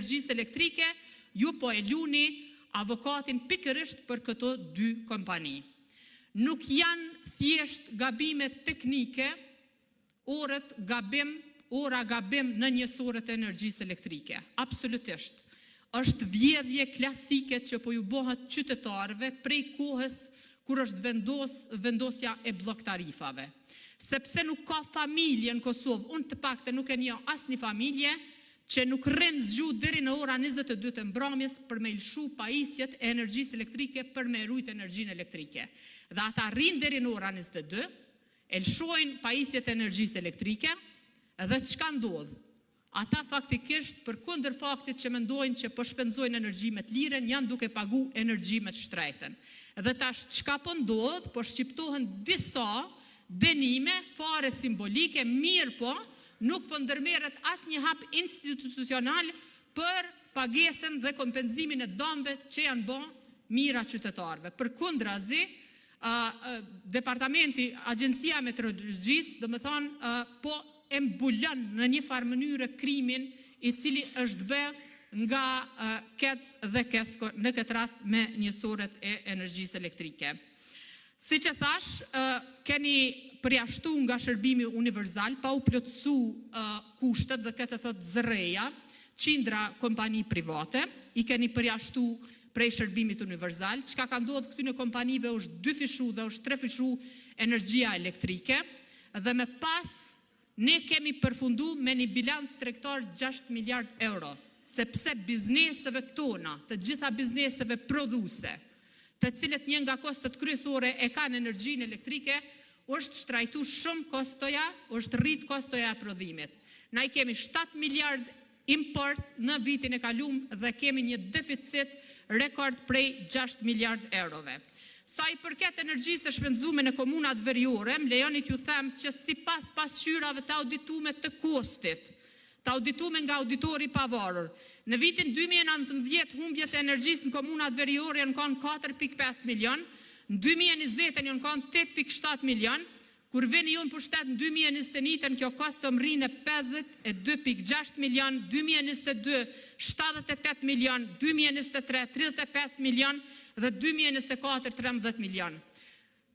energjisë elektrike, ju po e luni avokatin pikërisht për këto dy kompani. Nuk janë thjesht gabime teknike, ora gabim në njësorët e energjisë elektrike. Absolutisht. Është vjedhje klasike që po ju bëhet qytetarëve prej kohës kur është vendosja e blok tarifave. Sepse nuk ka familje në Kosovë, unë të pakte nuk e njoh asnjë familje që nuk rrin zgjuar deri në ora 22 të mbrëmjes për me lshu pajisjet e energjisë elektrike për me rujt energjinë elektrike. Dhe ata rrin deri në ora 22, e lshojnë pajisjet e energjisë elektrike dhe çka ndodh? Ata faktikisht përkundër faktit që mendojnë që po shpenzojnë energji me të lirën, janë duke pagu energji me të shtrejtën. Dhe tash çka po ndodh? Po shqiptohen disa dënime fare simbolike, mirë po, nuk po ndërmerret asnjë hap institucional për pagesën dhe kompenzimin e dëmeve që janë bë mira qytetarëve. Përkundrazi, departamenti, Agjencia Meteorologjisë, domethënë po e mbulon në një farë mënyrë krimin i cili është bë nga KEC dhe KESCO në këtë rast me njësorët e energjisë elektrike. Siç e thash, keni përjashtu nga shërbimi universal pa u plotësu kushtet dhe këtë thot zërreja, qindra kompani private, i keni përjashtu prej shërbimit universal. Çka ka ndodhur këtyne kompanive është 2 fishu dhe është 3 fishu energjia elektrike dhe me pas ne kemi përfundu me një bilans tregtar 6 miliard euro, sepse bizneseve tona, të gjitha bizneseve prodhuese, të cilët një nga kostet kryesore e kanë energjinë elektrike, është shtrajtu shumë kostoja, është rrit kostoja e prodhimit. Na i kemi 7 miliard import në vitin e kalum dhe kemi një deficit rekord prej 6 miliard eurove. Sa i përket energjisë e shpenzuar në komunat veriore, më lejoni t'ju them që sipas pasqyrave të auditume të kostit, të auditume nga auditori i pavarur, në vitin 2019 humbjet e energjisë në komunat veriore janë kanë 4.5 milion, në 2020 janë kanë 8.7 milion, kur vini ju në pushtet në 2021 kjo kosto mri në 52.6 milion, 2022 78 milion, 2023 35 milion dhe 2024 13 milion.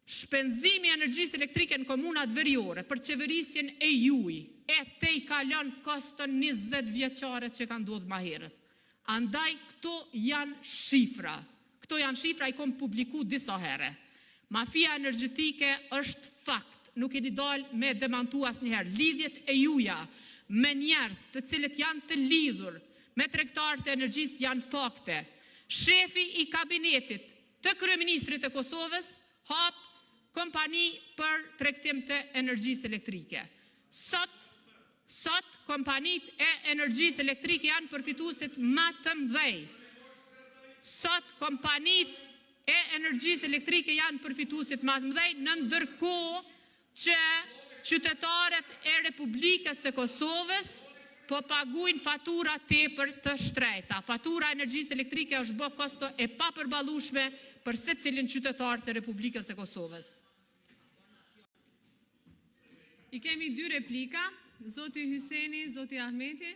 Shpenzimi i energjisë elektrike në komunat veriore për qeverisjen e juaj e te i kalon koston 20 vjeçare që ka ndodhur më herët. Andaj këto janë shifra. Këto janë shifra i kom publiku disa herë. Mafia energjetike është fakt, nuk i dalë me demantu asnjëherë. Lidhjet e juaja me njerëz të cilët janë të lidhur me tregtarët e energjisë janë fakte. Shefi i kabinetit të kryeministrit të Kosovës hap kompani për tregtim të energjisë elektrike. Sot kompanitë e energjisë elektrike janë përfituesit më të mëdhej. Sot kompanitë e energjisë elektrike janë përfituesit më të mëdhej, në ndërkohë që qytetarët e Republikës së Kosovës po paguajnë fatura tepër të shtrejta. Fatura energjisë elektrike është bë kosto e papërballueshme për secilin qytetar të Republikës së Kosovës. I kemi 2 replika, zoti Hyseni, zoti Ahmeti.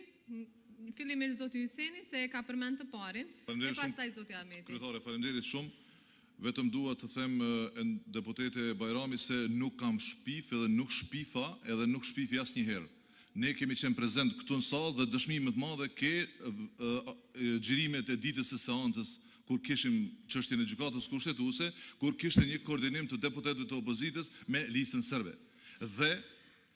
Fillimisht zoti Hyseni se e ka përmend të parin, e pastaj zoti Ahmeti. Kryetare, faleminderit shumë. Vetëm dua të them deputete Bajrami se nuk kam shpif edhe nuk shpifa edhe nuk shpifi asnjëherë. Ne kemi qenë prezent këtu në sallë dhe dëshmi më të madhe ke xhirimet e ditës së seancës kur kishim çështjen e gjykatës kushtetuese, kur kishte një koordinim të deputetëve të opozitës me listën serbe. Dhe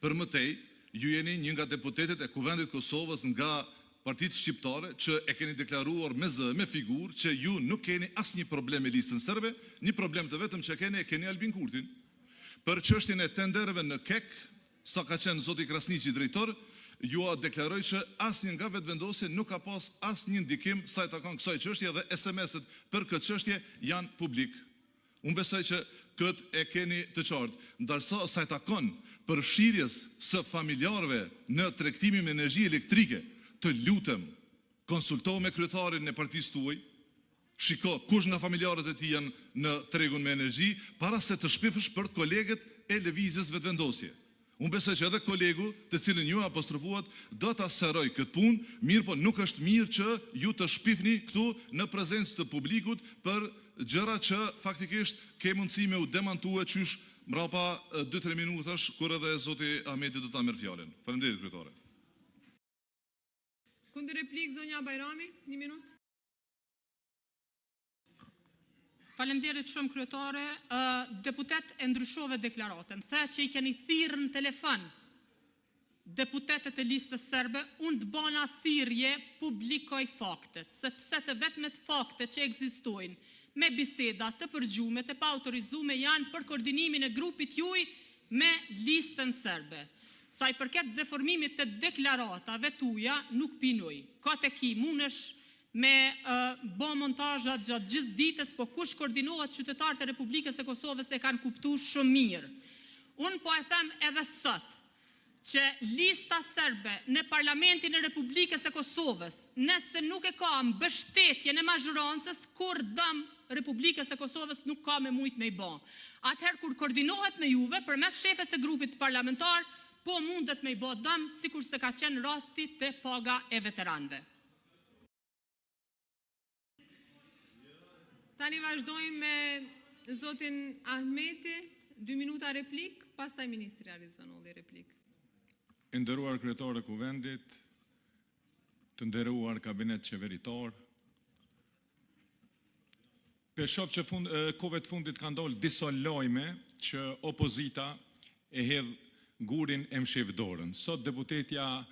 për mëtej, ju jeni një nga deputetet e Kuvendit Kosovës nga partitë shqiptare që e keni deklaruar me zë, me figurë që ju nuk keni asnjë problem me listën serbe, një problem të vetëm që keni Albin Kurtin. Për çështjen e tenderëve në KEK, sa ka qenë zoti Krasniqi drejtor, ju a deklaroj që asnjë nga vetëvendosje nuk ka pas asnjë ndikim sa i takon kësaj çështje dhe SMS-et për këtë çështje janë publik. Unë besoj që këtë e keni të qartë, ndërsa sa i takon përfshirjes së familjarëve në tregtimin me energji elektrike, të lutem, konsultohu me kryetarin e partisë tuaj, shiko kush nga familjarët e tij janë në tregun me energji, para se të shpifësh për kolegët e lëvizjes vetëvendosje. Unë besoj që edhe kolegu të cilin ju apostrofuat do të aseroj këtë punë, mirë po nuk është mirë që ju të shpifni këtu në prezencë të publikut për gjëra që faktikisht ke mundësi me u demantue qysh mrapa 2-3 minutash kur edhe zoti Ahmeti do ta merr fjalën. Faleminderit kryetare. Kundër replik zonja Bajrami, 1 minutë. Faleminderit shumë kryetare. Deputet e ndryshove deklaratën. The që i keni thirrë në telefon deputetet e listës serbe, unë të bana thirrje publikoj faktet, sepse të vetmet faktet që ekzistojnë me biseda të përgjume, të pa autorizume janë për koordinimin e grupit juj me listën serbe. Sa i përket deformimit të deklaratave tuja, nuk pinoj. Ka të ki munesh me bo montajat gjatë gjithë ditës, po kush koordinohet qytetarët e Republikës e Kosovës e kanë kuptu shumë mirë. Unë po e them edhe sot, që lista serbe në Parlamentin e Republikës e Kosovës, nëse nuk e ka mbështetje në mazhorancës, kur dëm Republikës e Kosovës nuk ka me mujt me i ba. Atëherë kur koordinohet me juve, përmes shefes e grupit parlamentar, po mundet me i ba dëm, sikur se ka qenë rasti të paga e veteranve. Tani vazhdojmë me zotin Ahmeti, 2 minuta replik, pastaj ministri Arizvanolli replik. Nderuar kryetare e kuvendit, të nderuar kabinet qeveritar, shoh që kohëve të fundit kanë dalë disa lajme që opozita e hedh gurin e mshef dorën. Sot deputetja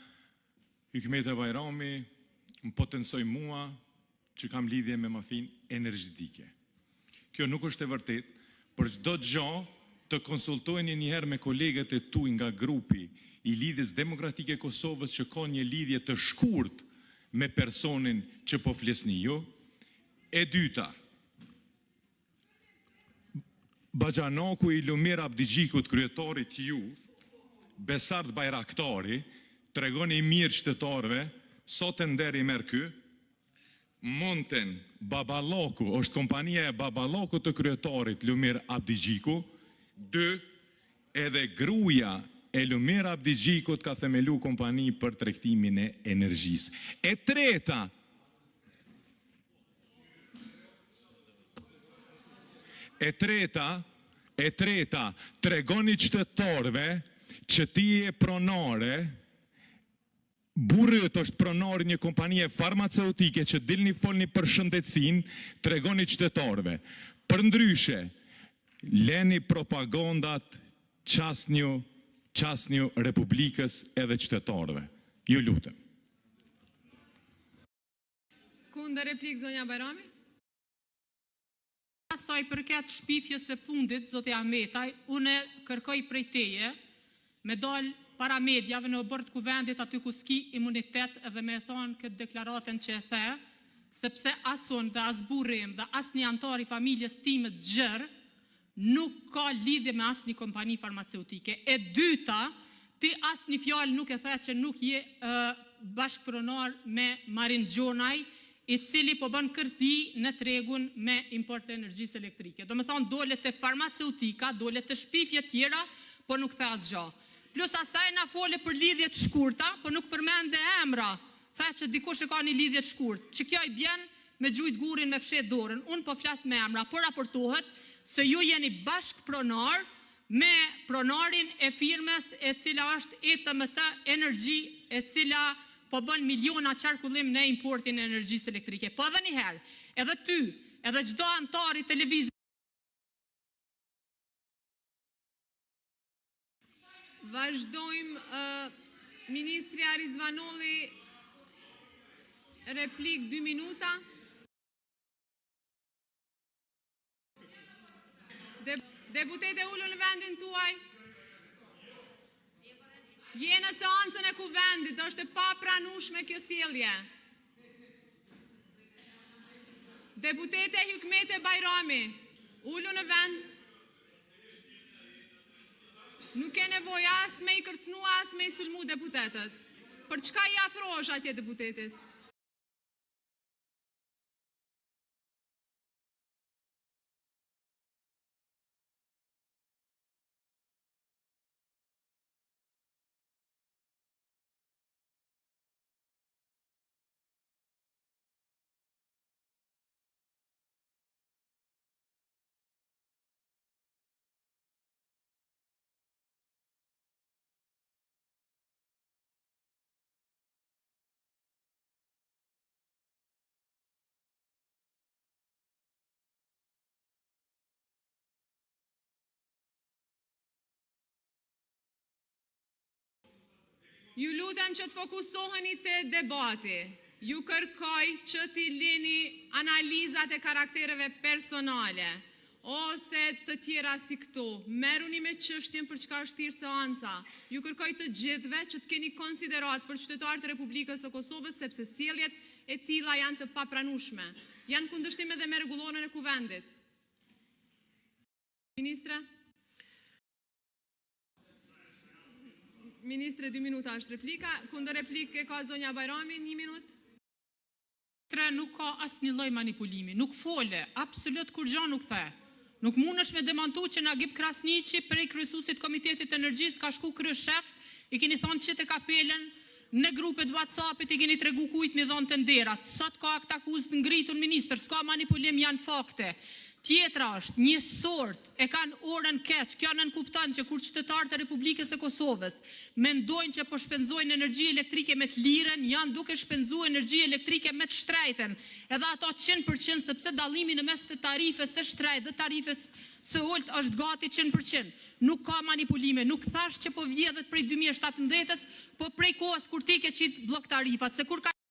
Hikmete Bajrami më potencoi mua që kam lidhje me mafin energjetike. Kjo nuk është e vërtet, për çdo gjë të konsultojeni njëherë me kolegët e tuaj nga grupi i Lidhjes Demokratike Kosovës që ka një lidhje të shkurt me personin që po flisni ju. E dyta, Baxhanaku i Lumir Abdigjikut, kryetarit ju, Besart Bajraktari, tregoni mirë qytetarëve, sot e nder i merr ky. Monten Baballaku, është kompania e Baballakut të kryetarit Lumir Abdigjiku. 2, edhe gruaja e Lumir Abdigjikut ka themelu kompani për tregtimin e energjisë. E treta, tregoni qytetarëve që ti je pronare, burri është pronari një kompanie farmaceutike që dilni folni për shëndetësinë, tregoni qytetarëve. Përndryshe, leni propagandat qasnju Republikës edhe qytetarëve. Ju lutem. Kundër replik zonja Bajrami. Sa i përket shpifjes së fundit, zoti Ahmetaj, unë kërkoj prej teje me dal para medjave në obër të kuvendit aty ku s'ki imunitet edhe me thonë këtë deklaratën që e the, sepse as unë dhe as burrim dhe as një antar i familjes time të gjërë nuk ka lidhje me as një kompani farmaceutike. E dyta, ti as një fjalë nuk e the që nuk je bashkëpronar me Marin Gjonaj, i cili po bën kërti në tregun me import të energjisë elektrike. Do me thonë, dole të farmaceutika, dole të shpifje tjera, po nuk the asgjë. Plus asaj na fole për lidhje të shkurta, po nuk përmende emra. Tha që dikush e ka një lidhje të shkurt, që kjo i bjen me gjujt gurin me fshet dorën. Unë po flas me emra, po raportohet se ju jeni bashkëpronar me pronarin e firmes e cila është ETMT Energy, e cila po bën miliona qarkullim në importin e energjisë elektrike. Po edhe njëherë, edhe ty, edhe çdo antar i televizionit. Vazhdojmë, ministri Arizvanolli, replik 2 minuta. Deputete ullu në vendin tuaj. Je në seancën e kuvendit, është e papranueshme kjo sjellje. Deputete Hikmete Bajrami, ullu në vend. Nuk e nevoj as me i kërcnu, as me i sulmu deputetet. Për çka i afrohesh atje deputetit? Ju lutem që të fokusoheni te debati. Ju kërkoj që t'i lini analizat e karaktereve personale ose të tjera si këtu. Merruni me çështjen për çka është thirrë seanca. Ju kërkoj të gjithëve që të keni konsiderat për qytetarët e Republikës së Kosovës sepse sjelljet e tilla janë të papranueshme. Janë kundërshtim edhe me rregulloren e kuvendit. Ministre, 2 minuta është replika. Kundër replike ka zonja Bajrami, 1 minutë. Nuk ka asnjë lloj manipulimi, nuk fole, absolut kur gjë nuk the. Nuk mundesh me demantu që Nagib Krasniqi prej kryesuesit Komitetit Energjisë ka shku kryeshef, i keni thonë që të kapelen në grupet WhatsApp-it i keni tregu kujt mi dhonë të nderat. Sot ka akt akuzë të ngritur ministër, s'ka manipulim, janë fakte. Tjetra është, një sort e kanë orën keq, kjo nënkupton që kur qytetarët e Republikës së Kosovës mendojnë që po shpenzojnë energji elektrike me të lirën, janë duke shpenzuar energji elektrike me të shtrejtën. Edhe ato 100% sepse dallimi në mes të tarifës së shtrejtë dhe tarifës së ulët është gati 100%. Nuk ka manipulime, nuk thash që po vjedhet prej 2017-s, po prej kohës kur ti ke qit blok tarifat, se kur ka